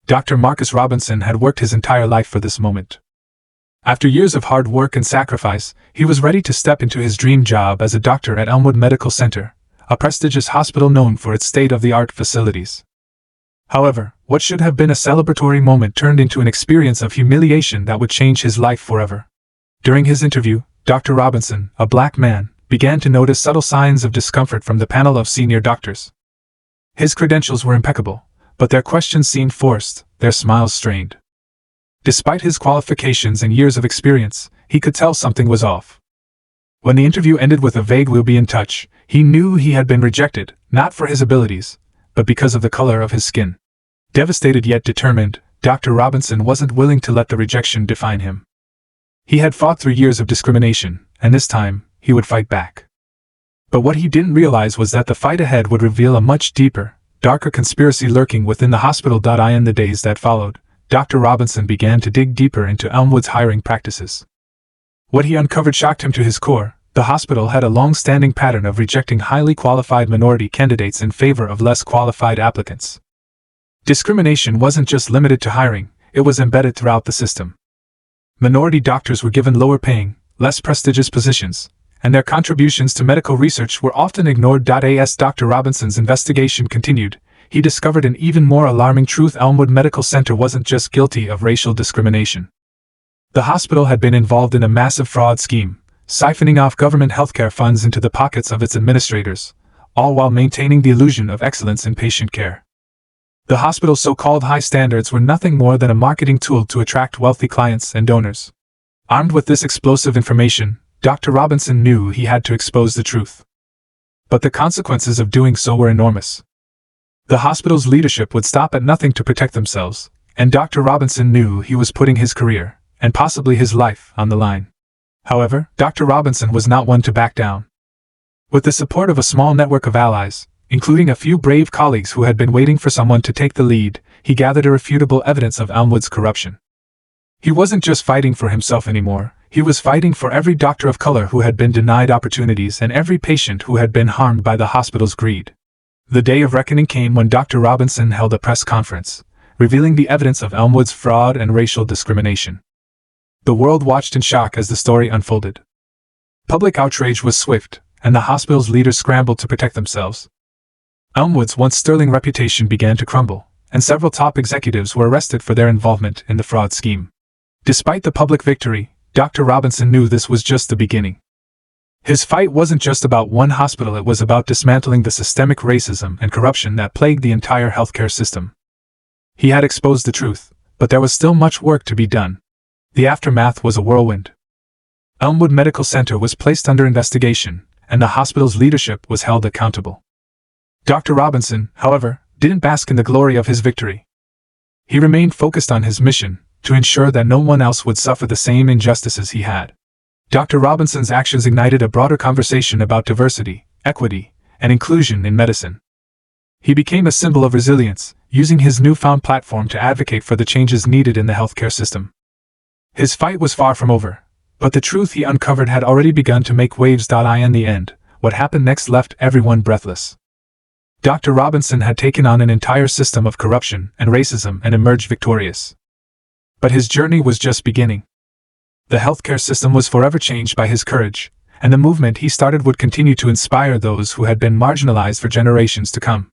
Dr. Marcus Robinson had worked his entire life for this moment. After years of hard work and sacrifice, he was ready to step into his dream job as a doctor at Elmwood Medical Center, a prestigious hospital known for its state-of-the-art facilities. However, what should have been a celebratory moment turned into an experience of humiliation that would change his life forever. During his interview, Dr. Robinson, a black man, began to notice subtle signs of discomfort from the panel of senior doctors. His credentials were impeccable, but their questions seemed forced, their smiles strained. Despite his qualifications and years of experience, he could tell something was off. When the interview ended with a vague "we'll be in touch," he knew he had been rejected, not for his abilities, but because of the color of his skin. Devastated yet determined, Dr. Robinson wasn't willing to let the rejection define him. He had fought through years of discrimination, and this time, he would fight back. But what he didn't realize was that the fight ahead would reveal a much deeper, darker conspiracy lurking within the hospital. In the days that followed, Dr. Robinson began to dig deeper into Elmwood's hiring practices. What he uncovered shocked him to his core. The hospital had a long-standing pattern of rejecting highly qualified minority candidates in favor of less qualified applicants. Discrimination wasn't just limited to hiring, it was embedded throughout the system. Minority doctors were given lower-paying, less prestigious positions, and their contributions to medical research were often ignored. As Dr. Robinson's investigation continued, he discovered an even more alarming truth: Elmwood Medical Center wasn't just guilty of racial discrimination. The hospital had been involved in a massive fraud scheme, siphoning off government healthcare funds into the pockets of its administrators, all while maintaining the illusion of excellence in patient care. The hospital's so-called high standards were nothing more than a marketing tool to attract wealthy clients and donors. Armed with this explosive information, Dr. Robinson knew he had to expose the truth. But the consequences of doing so were enormous. The hospital's leadership would stop at nothing to protect themselves, and Dr. Robinson knew he was putting his career, and possibly his life, on the line. However, Dr. Robinson was not one to back down. With the support of a small network of allies, including a few brave colleagues who had been waiting for someone to take the lead, he gathered irrefutable evidence of Elmwood's corruption. He wasn't just fighting for himself anymore, he was fighting for every doctor of color who had been denied opportunities and every patient who had been harmed by the hospital's greed. The day of reckoning came when Dr. Robinson held a press conference, revealing the evidence of Elmwood's fraud and racial discrimination. The world watched in shock as the story unfolded. Public outrage was swift, and the hospital's leaders scrambled to protect themselves. Elmwood's once sterling reputation began to crumble, and several top executives were arrested for their involvement in the fraud scheme. Despite the public victory, Dr. Robinson knew this was just the beginning. His fight wasn't just about one hospital, it was about dismantling the systemic racism and corruption that plagued the entire healthcare system. He had exposed the truth, but there was still much work to be done. The aftermath was a whirlwind. Elmwood Medical Center was placed under investigation, and the hospital's leadership was held accountable. Dr. Robinson, however, didn't bask in the glory of his victory. He remained focused on his mission, to ensure that no one else would suffer the same injustices he had. Dr. Robinson's actions ignited a broader conversation about diversity, equity, and inclusion in medicine. He became a symbol of resilience, using his newfound platform to advocate for the changes needed in the healthcare system. His fight was far from over, but the truth he uncovered had already begun to make waves. In the end, what happened next left everyone breathless. Dr. Robinson had taken on an entire system of corruption and racism and emerged victorious. But his journey was just beginning. The healthcare system was forever changed by his courage, and the movement he started would continue to inspire those who had been marginalized for generations to come.